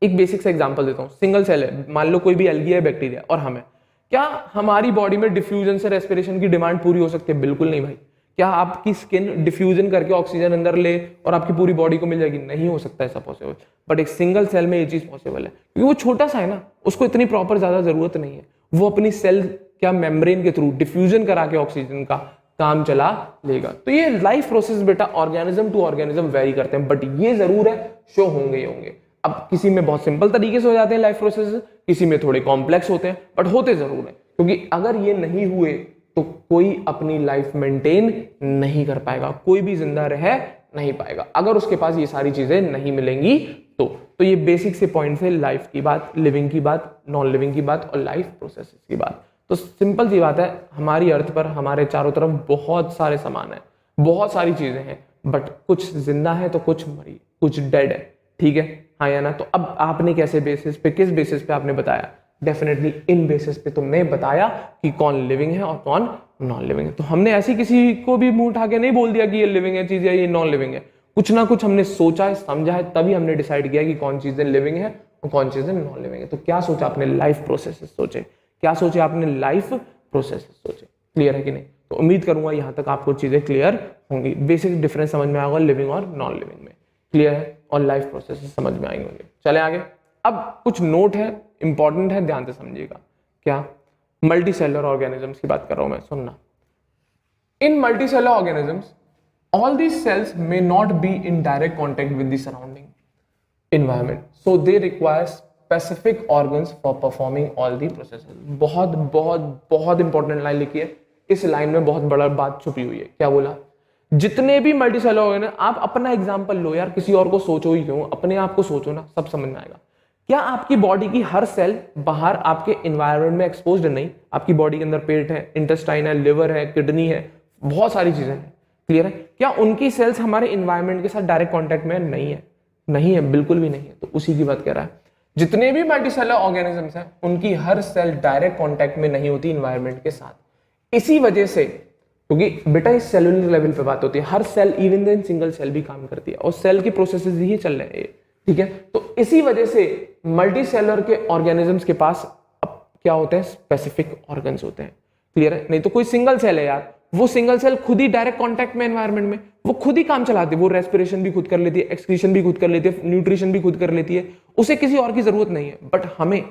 एक बेसिक से एग्जांपल देता हूं। सिंगल सेल है, मान लो कोई भी एल्गी है, बैक्टीरिया, और हम है, क्या हमारी बॉडी में डिफ्यूजन से रेस्पिरेशन की डिमांड पूरी हो सकती है? बिल्कुल नहीं भाई। क्या आपकी स्किन डिफ्यूजन करके ऑक्सीजन अंदर ले और आपकी पूरी बॉडी को मिल जाएगी? नहीं हो सकता ऐसा पॉसिबल। बट एक सिंगल सेल में ये चीज पॉसिबल है, क्योंकि वो छोटा सा है ना, उसको इतनी प्रॉपर ज्यादा जरूरत नहीं है। वो अपनी सेल क्या मेम्ब्रेन के थ्रू डिफ्यूजन करा के ऑक्सीजन का काम चला लेगा। तो ये लाइफ प्रोसेस बेटा ऑर्गेनिज्म टू ऑर्गेनिज्म वेरी करते हैं, बट ये जरूर है शो होंगे ही होंगे। अब किसी में बहुत सिंपल तरीके से हो जाते हैं लाइफ प्रोसेस, किसी में थोड़े कॉम्प्लेक्स होते हैं, बट होते जरूर है, क्योंकि अगर ये नहीं हुए तो कोई अपनी लाइफ मेंटेन नहीं कर पाएगा, कोई भी जिंदा रह नहीं पाएगा अगर उसके पास ये सारी चीजें नहीं मिलेंगी। तो ये बेसिक से पॉइंट है, लाइफ की बात, लिविंग की बात, नॉन लिविंग की बात और लाइफ प्रोसेस की बात। तो सिंपल सी बात है, हमारी अर्थ पर हमारे चारों तरफ बहुत सारे सामान है, बहुत सारी चीजें हैं, बट कुछ जिंदा है तो कुछ मरी, कुछ डेड है, ठीक है, हाँ या ना। तो अब आपने कैसे बेसिस पे, किस बेसिस पे आपने बताया? डेफिनेटली इन बेसिस पे तुमने बताया कि कौन लिविंग है और कौन नॉन लिविंग है। तो हमने ऐसी किसी को भी मुंह उठा के नहीं बोल दिया कि ये लिविंग है चीज या ये नॉन लिविंग है। कुछ ना कुछ हमने सोचा है, समझा है, तभी हमने डिसाइड किया कि कौन चीजें लिविंग है और कौन चीजें नॉन लिविंग है। तो क्या सोचा आपने? लाइफ प्रोसेसेस सोचे। क्या सोचे आपने? लाइफ प्रोसेसेस सोचे। क्लियर है कि नहीं? तो उम्मीद करूंगा यहाँ तक आपको चीजें क्लियर होंगी, बेसिक डिफरेंस समझ में आएगा लिविंग और नॉन लिविंग में, क्लियर है, और लाइफ प्रोसेस समझ में आएंगे होंगे। चले आगे। अब कुछ नोट है, इंपॉर्टेंट है, ध्यान से समझिएगा। क्या? मल्टी सेलुलर ऑर्गेनिजम्स की बात कर रहा हूं मैं, सुनना। In multi cellular organisms all these cells may not be in direct contact with the surrounding environment, so they require specific organs for performing all the processes। बहुत बहुत बहुत इंपॉर्टेंट लाइन लिखी है, इस लाइन में बहुत बड़ा बात छुपी हुई है। क्या बोला? जितने भी मल्टी सेलुलर ऑर्गेनिज्म, आप अपना एग्जांपल लो यार, किसी और को सोचो ही क्यों, अपने आप को सोचो ना, सब समझ में आएगा। क्या आपकी बॉडी की हर सेल बाहर आपके एनवायरनमेंट में एक्सपोज्ड नहीं? आपकी बॉडी के अंदर पेट है, इंटेस्टाइन है, लिवर है, किडनी है, बहुत सारी चीजें हैं, क्लियर है। क्या उनकी सेल्स हमारे इन्वायरमेंट के साथ डायरेक्ट कांटेक्ट में नहीं है? नहीं है, बिल्कुल भी नहीं है। तो उसी की बात कर रहा है। जितने भी मल्टीसेलुलर ऑर्गेनिजम्स हैं उनकी हर सेल डायरेक्ट कांटेक्ट में नहीं होती इन्वायरमेंट के साथ। इसी वजह से, क्योंकि बेटा इस सेलुलर लेवल पे बात होती है, हर cell even then single cell भी काम करती है और सेल की प्रोसेसेस ही चल रहे हैं, ठीक है। तो इसी वजह से मल्टी सेलुलर के ऑर्गेनिजम्स के पास अब क्या होते हैं? स्पेसिफिक ऑर्गन्स होते हैं, क्लियर है। नहीं तो कोई सिंगल सेल है यार, वो सिंगल सेल खुद ही डायरेक्ट कांटेक्ट में एनवायरनमेंट में वो खुद ही काम चलाती है, वो रेस्पिरेशन भी खुद कर लेती है, एक्सक्रीशन भी खुद कर लेती है, न्यूट्रिशन भी खुद कर लेती है, उसे किसी और की जरूरत नहीं है। बट हमें,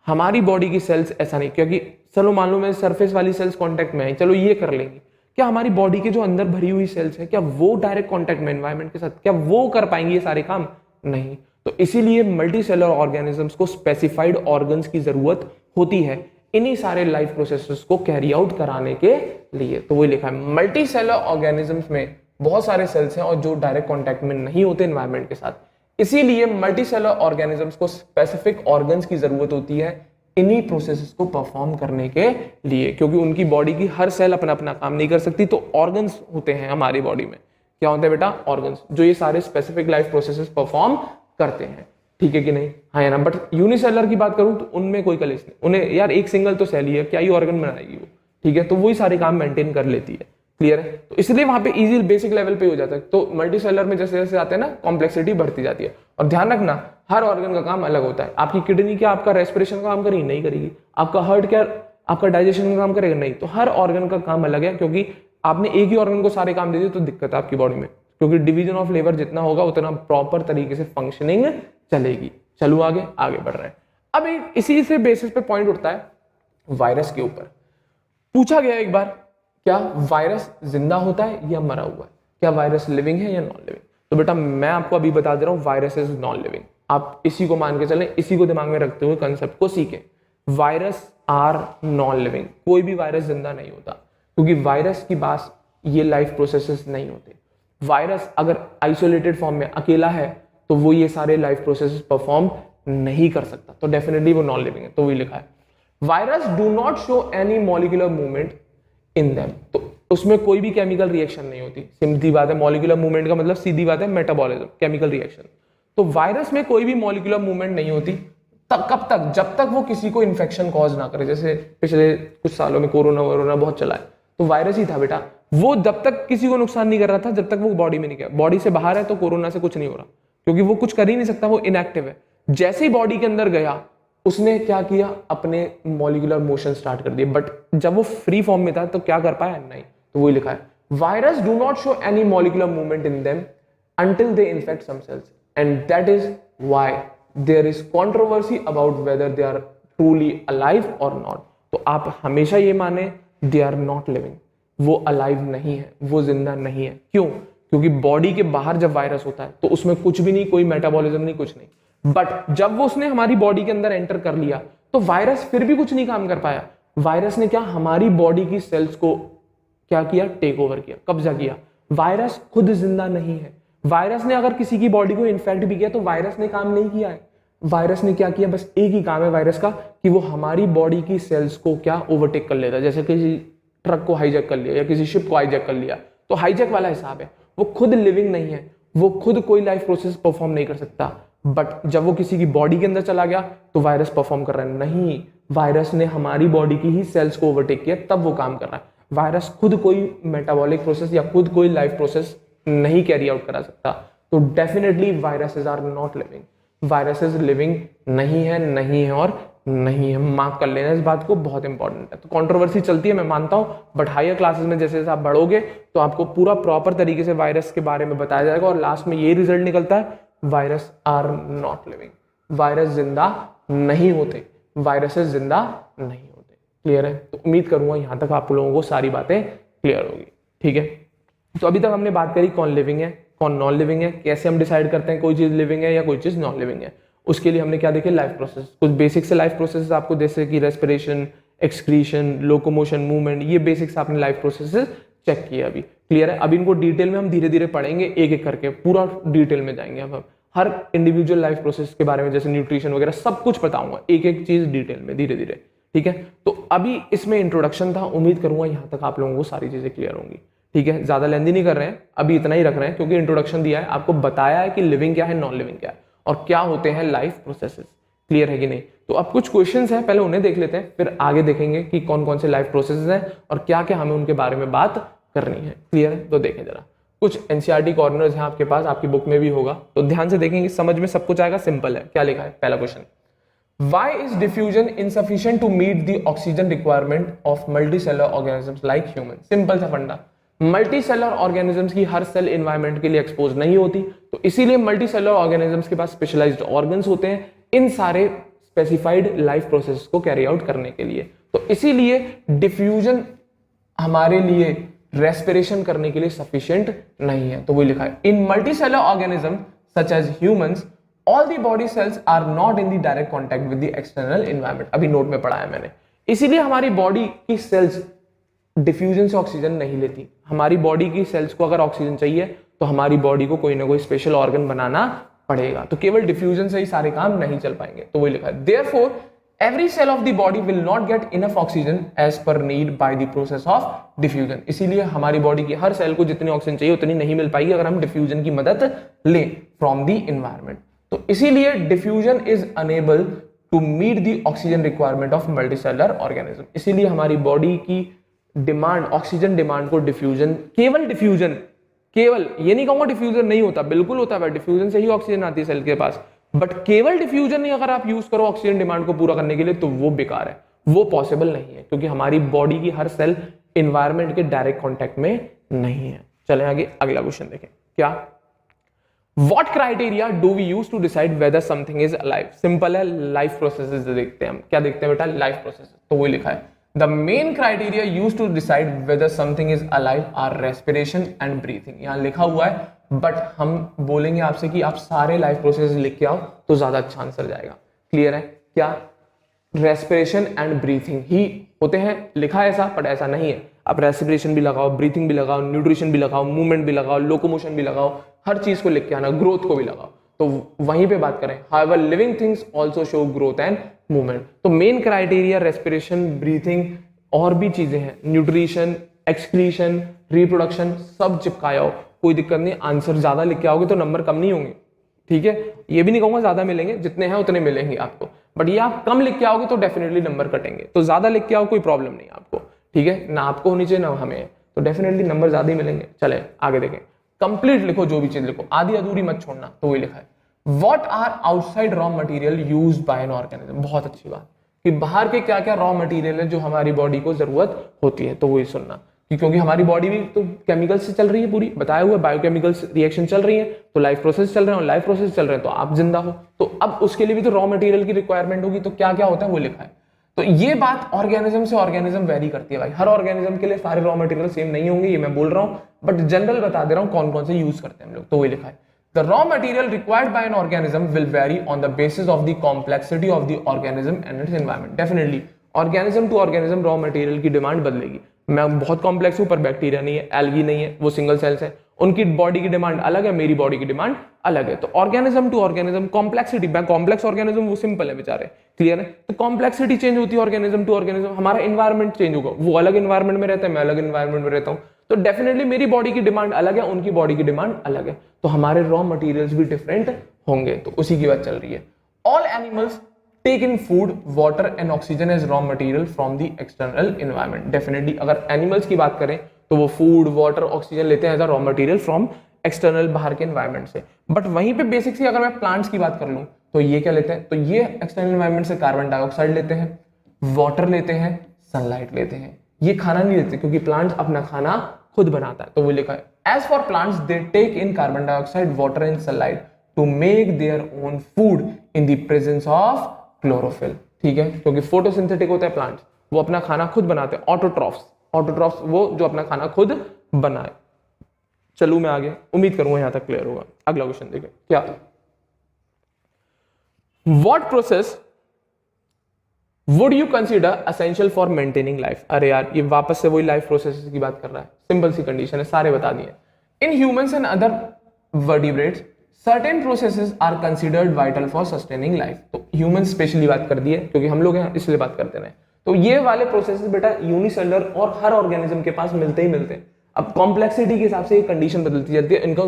हमारी बॉडी की सेल्स ऐसा नहीं, क्योंकि चलो मान लो मैं सरफेस वाली सेल्स कांटेक्ट में है, चलो ये कर लेंगी। क्या हमारी बॉडी के जो अंदर भरी हुई सेल्स है, क्या वो डायरेक्ट कांटेक्ट में एनवायरनमेंट के साथ, क्या वो कर पाएंगी ये सारे काम? नहीं। तो इसीलिए मल्टी सेलुलर ऑर्गेनिजम्स को स्पेसिफाइड ऑर्गन्स की जरूरत होती है इन्हीं सारे लाइफ प्रोसेसेस को कैरी आउट कराने के लिए। तो वही लिखा है, मल्टी सेलुलर ऑर्गेनिजम्स में बहुत सारे सेल्स हैं और जो डायरेक्ट कांटेक्ट में नहीं होते एनवायरनमेंट के साथ, इसीलिए मल्टी सेलुलर ऑर्गेनिजम्स को स्पेसिफिक ऑर्गन्स की जरूरत होती है इन्हीं प्रोसेसेस को परफॉर्म करने के लिए, क्योंकि उनकी बॉडी की हर सेल अपना अपना काम नहीं कर सकती। तो ऑर्गन्स होते हैं हमारी बॉडी में, क्या होते हैं बेटा? ऑर्गन्स, जो ये सारे स्पेसिफिक लाइफ प्रोसेसेस परफॉर्म करते हैं, ठीक है कि नहीं? हाँ या ना? बट यूनिसेलुलर की बात करूं तो उनमें कोई कलेश नहीं, उन्हें यार एक सिंगल तो सेल ही है, क्या ही ऑर्गन बनाएगी वो, ठीक है। तो वही सारे काम मेंटेन कर लेती है, क्लियर है। तो इसलिए वहां पे इजी बेसिक लेवल पे हो जाता है। तो मल्टी सेलुलर में जैसे जैसे आते हैं ना, कॉम्प्लेक्सिटी बढ़ती जाती है। और ध्यान रखना, हर ऑर्गन का काम अलग होता है। आपकी किडनी क्या आपका रेस्पिरेशन का काम करेगी? नहीं करेगी। आपका हार्ट क्या आपका डाइजेशन का काम करेगा? नहीं। तो हर ऑर्गन का काम अलग है, क्योंकि आपने एक ही ऑर्गन को सारे काम दे दिए तो दिक्कत है आपकी बॉडी में, क्योंकि डिवीजन ऑफ लेबर जितना होगा उतना प्रॉपर तरीके से फंक्शनिंग चलेगी। चलो आगे बढ़ रहे हैं। अब इसी से बेसिस पे पॉइंट उठता है वायरस के ऊपर। पूछा गया एक बार, क्या वायरस जिंदा होता है या मरा हुआ है? क्या वायरस लिविंग है या नॉन लिविंग? तो बेटा मैं आपको अभी बता दे रहा हूं, वायरस इज नॉन लिविंग। आप इसी को मान के चलें, इसी को दिमाग में रखते हुए कंसेप्ट को सीखें। वायरस आर नॉन लिविंग, कोई भी वायरस जिंदा नहीं होता, क्योंकि वायरस की पास ये लाइफ प्रोसेसेस नहीं होते। वायरस अगर आइसोलेटेड फॉर्म में अकेला है तो वो ये सारे लाइफ प्रोसेसेस परफॉर्म नहीं कर सकता, तो डेफिनेटली वो नॉन लिविंग है। तो वही लिखा है, virus do not show any molecular movement in them. तो उसमें कोई भी केमिकल रिएक्शन नहीं होती, सीधी बात है। मॉलिक्यूलर मूवमेंट का मतलब सीधी बात है मेटाबॉलिज्म, केमिकल रिएक्शन। तो वायरस में कोई भी मॉलिक्यूलर मूवमेंट नहीं होती तब, कब तक? जब तक वो किसी को इन्फेक्शन कॉज ना करे। जैसे पिछले कुछ सालों में कोरोना बहुत चला है, तो वायरस ही था बेटा। वो जब तक किसी को नुकसान नहीं कर रहा था, जब तक वो बॉडी में नहीं गया। बॉडी से बाहर है तो कोरोना से कुछ नहीं हो रहा, क्योंकि वो कुछ कर ही नहीं सकता, वो इनएक्टिव है। जैसे ही बॉडी के अंदर गया, उसने क्या किया? अपने मॉलिक्यूलर मोशन स्टार्ट कर दिए। बट जब वो फ्री फॉर्म में था तो क्या कर पाया? नहीं। तो वही लिखा है, virus do not show any molecular movement in them until they infect some cells, and that is why there is controversy about whether they are truly alive or not। तो आप हमेशा ये माने they are not living, वो alive नहीं है, वो जिंदा नहीं है। क्यों? क्योंकि बॉडी के बाहर जब वायरस होता है तो उसमें कुछ भी नहीं, कोई मेटाबॉलिज्म नहीं, कुछ नहीं। बट जब वो उसने हमारी बॉडी के अंदर एंटर कर लिया तो वायरस फिर भी कुछ नहीं काम कर पाया। वायरस ने क्या? हमारी बॉडी की सेल्स को क्या किया? टेक ओवर किया, कब्जा किया। वायरस खुद जिंदा नहीं है। वायरस ने अगर किसी की बॉडी को इन्फेक्ट भी किया तो वायरस ने काम नहीं किया है। वायरस ने क्या किया? बस एक ही काम है वायरस का, कि वो हमारी बॉडी की सेल्स को क्या ओवरटेक कर लेता है। जैसे किसी ट्रक को हाईजैक कर लिया या किसी शिप को हाईजैक कर लिया, तो हाईजैक वाला हिसाब है। वो खुद लिविंग नहीं है, वो खुद कोई लाइफ प्रोसेस परफॉर्म नहीं कर सकता। बट जब वो किसी की बॉडी के अंदर चला गया तो वायरस परफॉर्म कर रहा है? नहीं, वायरस ने हमारी बॉडी की ही सेल्स को ओवरटेक किया, तब वो काम कर रहा है। वायरस खुद कोई मेटाबॉलिक प्रोसेस या खुद कोई लाइफ प्रोसेस नहीं कैरी आउट करा सकता। तो definitely viruses are not living. Viruses living नहीं है और नहीं है। मार्क कर लेना इस बात को, बहुत इंपॉर्टेंट है। तो कंट्रोवर्सी चलती है, मैं मानता हूं, बट हायर क्लासेस में जैसे जैसे आप बढ़ोगे तो आपको पूरा प्रॉपर तरीके से वायरस के बारे में बताया जाएगा और लास्ट में ये रिजल्ट निकलता है, virus are not living, virus जिंदा नहीं होते, वायरसेस जिंदा नहीं होते। क्लियर है? तो उम्मीद करूंगा यहां तक आप लोगों को सारी बातें क्लियर होगी। ठीक है, तो अभी तक हमने बात करी कौन लिविंग है कौन नॉन लिविंग है, कैसे हम डिसाइड करते हैं कोई चीज लिविंग है या कोई चीज नॉन लिविंग है। उसके लिए हमने क्या देखे, लाइफ प्रोसेस, कुछ बेसिक से लाइफ प्रोसेस आपको, जैसे कि रेस्पिरेशन, एक्सक्रीशन, लोकोमोशन, मूवमेंट, ये बेसिक्स आपने लाइफ प्रोसेसेस चेक किए अभी। क्लियर है? अब इनको डिटेल में हम धीरे धीरे पढ़ेंगे, एक एक करके पूरा डिटेल में जाएंगे। अब हम हर इंडिविजुअल लाइफ प्रोसेस के बारे में, जैसे न्यूट्रिशन वगैरह सब कुछ बताऊंगा, एक एक चीज डिटेल में धीरे धीरे। ठीक है, तो अभी इसमें इंट्रोडक्शन था, उम्मीद करूंगा यहां तक आप लोगों को सारी चीजें क्लियर होंगी। ठीक है, ज्यादा लेंदी नहीं कर रहे हैं, अभी इतना ही रख रहे हैं क्योंकि इंट्रोडक्शन दिया है, आपको बताया है कि लिविंग क्या है, नॉन लिविंग क्या है और क्या होते हैं लाइफ प्रोसेसेस। क्लियर है कि नहीं? तो अब कुछ क्वेश्चंस हैं, पहले उन्हें देख लेते हैं, फिर आगे देखेंगे कि कौन कौन से लाइफ प्रोसेसेस हैं और क्या क्या हमें उनके बारे में बात करनी है। क्लियर है? तो देखें जरा, कुछ एनसीईआरटी कॉर्नर्स हैं आपके पास, आपकी बुक में भी होगा, तो ध्यान से देखेंगे, समझ में सब कुछ आएगा। सिंपल है, क्या लिखा है? पहला question, Why is diffusion insufficient to meet the oxygen requirement of multicellular organisms like human? Simple सा फंडा, मल्टीसेलर ऑर्गेनिजम्स की हर सेल एनवायरनमेंट के लिए एक्सपोज नहीं होती, तो इसीलिए मल्टीसेलर ऑर्गेनिजम्स के पास स्पेशलाइज्ड ऑर्गन्स होते हैं इन सारे स्पेसिफाइड लाइफ प्रोसेस को कैरी आउट करने के लिए। तो इसीलिए डिफ्यूजन हमारे लिए रेस्पिरेशन करने के लिए सफिशिएंट नहीं है। तो वो लिखा है, in multicellular organism such as humans all the body cells are not in the direct contact with the external environment। अभी नोट में पढ़ा है मैंने, इसीलिए हमारी बॉडी की सेल्स डिफ्यूजन से ऑक्सीजन नहीं लेती। हमारी बॉडी की सेल्स को अगर ऑक्सीजन चाहिए तो हमारी बॉडी को कोई ना कोई स्पेशल ऑर्गन बनाना पड़ेगा, तो केवल डिफ्यूजन से ही सारे काम नहीं चल पाएंगे। तो वही लिखा है, therefore every cell of the body will not get enough oxygen as per need by the process of diffusion। इसीलिए हमारी बॉडी की हर सेल को जितनी ऑक्सीजन चाहिए उतनी नहीं मिल पाएगी अगर हम डिफ्यूजन की मदद लें फ्रॉम द इन्वायरमेंट। तो इसीलिए diffusion is unable to meet the oxygen requirement of multicellular organism. इसीलिए हमारी बॉडी की डिमांड, ऑक्सीजन डिमांड को डिफ्यूजन, केवल ये नहीं कहूंगा डिफ्यूजन नहीं होता, बिल्कुल होता है, डिफ्यूजन से ही ऑक्सीजन आती है सेल के पास, बट केवल डिफ्यूजन ही अगर आप यूज करो ऑक्सीजन डिमांड को पूरा करने के लिए तो वो बेकार है, वो पॉसिबल नहीं है, क्योंकि हमारी बॉडी की हर सेल एनवायरनमेंट के डायरेक्ट कॉन्टेक्ट में नहीं है। चलें आगे, अगला क्वेश्चन देखें, क्या What criteria do we use to decide whether something is alive? Simple है, लाइफ प्रोसेसेस देखते हैं हम। क्या देखते हैं बेटा? Life processes. तो वही लिखा है, The main criteria used to decide whether something is alive are respiration and breathing। यहाँ लिखा हुआ है, बट हम बोलेंगे आपसे कि आप सारे लाइफ प्रोसेस लिख के आओ तो ज्यादा अच्छा आंसर जाएगा। क्लियर है? क्या रेस्पिरेशन एंड ब्रीथिंग ही होते हैं, लिखा है ऐसा, बट ऐसा नहीं है। आप रेस्पिरेशन भी लगाओ, ब्रीथिंग भी लगाओ, न्यूट्रिशन भी लगाओ, मूवमेंट भी लगाओ, लोकोमोशन भी लगाओ, हर चीज को लिख के आना, ग्रोथ को भी लगाओ, तो वहीं पे बात करें। However living things also show growth and movement. तो मेन क्राइटेरिया रेस्पिरेशन, ब्रीथिंग और भी चीजें हैं, न्यूट्रिशन, एक्सक्रीशन, रिप्रोडक्शन, सब चिपकाए आओ, कोई दिक्कत नहीं। आंसर ज्यादा लिख के आओगे तो नंबर कम नहीं होंगे, ठीक है? ये भी नहीं कहूंगा ज्यादा मिलेंगे, जितने हैं उतने मिलेंगे आपको, बट ये आप कम लिख के आओगे तो डेफिनेटली नंबर कटेंगे। तो ज्यादा लिख के आओ, कोई प्रॉब्लम नहीं आपको, ठीक है? ना आपको होनी चाहिए ना हमें, तो डेफिनेटली नंबर ज्यादा ही मिलेंगे। चले आगे देखें, कंप्लीट लिखो, जो भी चीज लिखो, आधी अधूरी मत छोड़ना। तो वही लिखा है, what are outside raw material used by an organism. बहुत अच्छी बात कि बाहर के क्या क्या रॉ मटेरियल है जो हमारी बॉडी को जरूरत होती है, तो वही सुनना, क्योंकि हमारी बॉडी भी तो केमिकल से चल रही है, पूरी बताया हुआ बायोकेमिकल्स रिएक्शन चल रही है, तो लाइफ प्रोसेस चल रहे हैं, और लाइफ प्रोसेस चल रहे हैं तो आप जिंदा हो, तो अब उसके लिए भी तो रॉ मटेरियल की रिक्वायरमेंट होगी। तो क्या क्या होता है वो लिखा है। तो ये बात ऑर्गेनिज्म से ऑर्गेनिज्म वेरी करती है भाई, हर ऑर्गेनिज्म के लिए सारे रॉ मटेरियल सेम नहीं होंगे, ये मैं बोल रहा हूँ, बट जनरल बता दे रहा हूँ कौन कौन से यूज करते हैं हम लोग। तो वही लिखा है, the raw material required by an organism will vary on the basis of the complexity of the organism and its environment. Definitely organism to organism raw material की डिमांड बदलेगी। मैं बहुत कॉम्प्लेक्स हूं, पर बैक्टीरिया नहीं है, एल्गी नहीं है, वो सिंगल सेल्स है, उनकी बॉडी की डिमांड अलग है, मेरी बॉडी की डिमांड अलग है। तो ऑर्गेनिज्म टू ऑर्गेनिज्म कॉम्प्लेक्सिटी, मैं कॉम्प्लेक्स ऑर्गेनिज्म, वो सिंपल है बेचारे, क्लियर है? तो कॉम्प्लेक्सिटी चेंज होती है ऑर्गेनिज्म टू ऑर्गेनिज्म, हमारा एनवायरनमेंट चेंज होगा, वो अलग एनवायरनमेंट में रहता है, मैं अलग एनवायरनमेंट में रहता हूं, तो डेफिनेटली मेरी बॉडी की डिमांड अलग है, उनकी बॉडी की डिमांड अलग है, तो हमारे रॉ मटेरियल्स भी डिफरेंट होंगे। तो उसी की बात चल रही है। All animals take in food, water and oxygen as raw material from the external environment. Definitely अगर एनिमल्स की बात करें तो वो फूड, वाटर, ऑक्सीजन लेते हैं as a raw material from external, बाहर के एनवायरनमेंट से। बट वहीं पे बेसिक से अगर मैं प्लांट्स की बात कर लूं तो ये क्या लेते हैं, तो ये एक्सटर्नल एनवायरनमेंट से कार्बन डाइऑक्साइड लेते हैं, वाटर लेते हैं, सनलाइट लेते हैं। ये खाना नहीं लेते क्योंकि प्लांट्स अपना खाना खुद बनाता है। तो वो लिखा है as for plants they take in carbon dioxide, water and sunlight to make their own food in the presence of chlorophyll. ठीक है, क्योंकि फोटोसिंथेटिक होता है प्लांट्स, वो अपना खाना खुद बनाते हैं। ऑटोट्रॉफ्स वो जो अपना खाना खुद बनाए। चलू मैं आगे, उम्मीद करूंगा यहां तक क्लियर होगा। अगला क्वेश्चन देखें क्या, what process would you consider essential for maintaining life. अरे यार ये वापस से वही लाइफ प्रोसेस की बात कर रहा है, सिंपल सी कंडीशन है, सारे बता दिए। In humans and other vertebrates certain processes are considered vital for sustaining life. तो ह्यूमन स्पेशली बात कर दी है क्योंकि हम लोग हैं इसलिए बात करते रहे। तो ये वाले प्रोसेसेस बेटा यूनिसेलुलर और हर ऑर्गेनिज्म के पास मिलते ही मिलते हैं। अब कॉम्प्लेक्सिटी के हिसाब से ये कंडीशन बदलती जाती है, इनका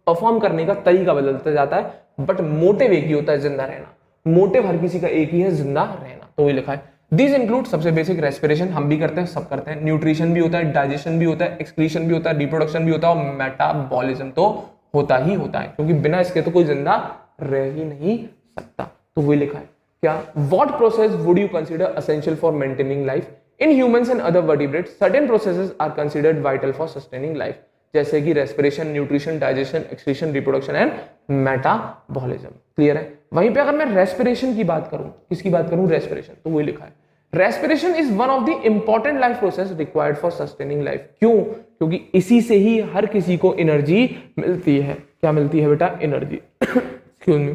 परफॉर्म करने का तरीका बदलता जाता है, बट मोटिव एक ही होता है, जिंदा रहना। मोटिव हर किसी का एक ही है, जिंदा रहना। तो ये लिखा है दिस इंक्लूड, सबसे बेसिक रेस्पिरेशन, हम भी करते हैं, सब करते हैं। न्यूट्रिशन भी होता है, डाइजेशन भी होता है, एक्सक्रीशन भी होता है, रिप्रोडक्शन भी होता है, और मेटाबॉलिज्म तो होता ही होता है, क्योंकि बिना इसके तो कोई जिंदा रह ही नहीं सकता। तो वही लिखा है क्या, what process would you consider essential for maintaining life. In humans and other vertebrates certain processes are considered vital for sustaining life, जैसे कि respiration, nutrition, digestion, excretion, reproduction and metabolism. Clear है। वहीं पे अगर मैं रेस्पिरेशन की बात करूं, किसकी बात करूं, रेस्पिरेशन, तो वही लिखा है respiration is one of the important life process required for sustaining life. क्यों, क्योंकि इसी से ही हर किसी को एनर्जी मिलती है। क्या मिलती है बेटा, एनर्जी। Excuse me.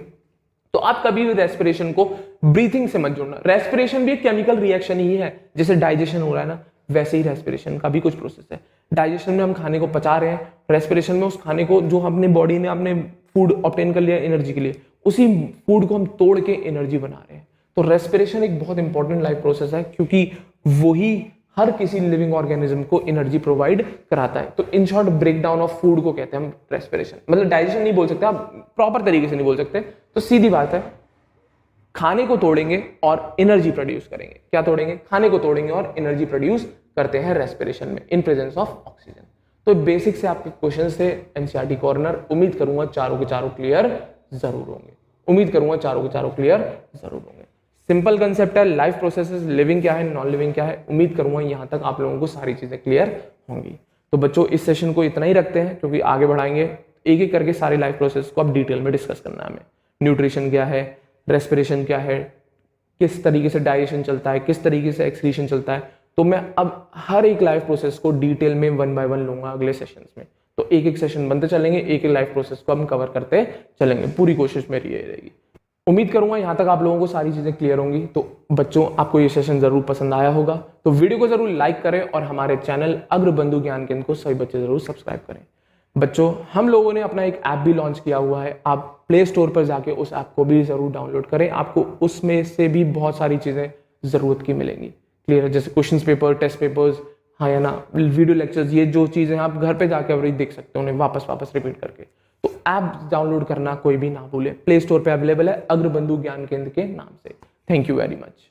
तो आप कभी भी रेस्पिरेशन को ब्रीथिंग से मत जोड़ना। रेस्पिरेशन भी एक केमिकल रिएक्शन ही है, जैसे डाइजेशन हो रहा है ना, वैसे ही रेस्पिरेशन का भी कुछ प्रोसेस है। डाइजेशन में हम खाने को पचा रहे हैं, रेस्पिरेशन में उस खाने को जो अपने बॉडी ने अपने फूड ऑब्टेन कर लिया एनर्जी के लिए, उसी फूड को हम तोड़ के एनर्जी बना रहे हैं। तो रेस्पिरेशन एक बहुत इंपॉर्टेंट लाइफ प्रोसेस है, क्योंकि वही हर किसी लिविंग ऑर्गेनिज्म को एनर्जी प्रोवाइड कराता है। तो in short break down of food को कहते हैं हम रेस्पिरेशन। मतलब डाइजेशन नहीं बोल सकते आप, प्रॉपर तरीके से नहीं बोल सकते। तो सीधी बात है, खाने को तोड़ेंगे और एनर्जी प्रोड्यूस करेंगे। क्या तोड़ेंगे, खाने को तोड़ेंगे और एनर्जी प्रोड्यूस करते हैं रेस्पिरेशन में, इन प्रेजेंस ऑफ ऑक्सीजन। तो बेसिक से आपके क्वेश्चन से एनसीईआरटी कॉर्नर, उम्मीद करूंगा चारों के चारों क्लियर जरूर होंगे। उम्मीद करूंगा चारों के चारों क्लियर जरूर होंगे। सिंपल कंसेप्ट है, लाइफ प्रोसेसेस, लिविंग क्या है, नॉन लिविंग क्या है। उम्मीद करूंगा यहां तक आप लोगों को सारी चीजें क्लियर होंगी। तो बच्चों इस सेशन को इतना ही रखते हैं, क्योंकि आगे बढ़ाएंगे एक एक करके सारी लाइफ प्रोसेस को अब डिटेल में डिस्कस करना है हमें। न्यूट्रिशन क्या है, रेस्पिरेशन क्या है, किस तरीके से डाइजेशन चलता है, किस तरीके से एक्सक्रीशन चलता है। तो मैं अब हर एक लाइफ प्रोसेस को डिटेल में 1 बाय 1 लूंगा अगले सेशंस में। तो एक एक सेशन बनते चलेंगे, एक एक लाइफ प्रोसेस को हम कवर करते चलेंगे। पूरी कोशिश मेरी यही रहेगी। उम्मीद करूंगा यहां तक आप लोगों को सारी चीजें क्लियर होंगी। तो बच्चों आपको ये सेशन जरूर पसंद आया होगा, तो वीडियो को जरूर लाइक करें और हमारे चैनल अग्रबंधु ज्ञान केंद्र को सभी बच्चे जरूर सब्सक्राइब करें। बच्चों हम लोगों ने अपना एक ऐप भी लॉन्च किया हुआ है, आप प्ले स्टोर पर जाके उस ऐप को भी जरूर डाउनलोड करें। आपको उसमें से भी बहुत सारी चीजें जरूरत की मिलेंगी। क्लियर है, जैसे क्वेश्चन पेपर, टेस्ट पेपर्स, हाँ या ना, वीडियो लेक्चर्स, ये जो चीजें आप घर पे जाके अवरेज देख सकते हो उन्हें वापस रिपीट करके। तो ऐप डाउनलोड करना कोई भी ना भूले, प्ले स्टोर पे अवेलेबल है अग्रबंधु ज्ञान केंद्र के नाम से। Thank you very much.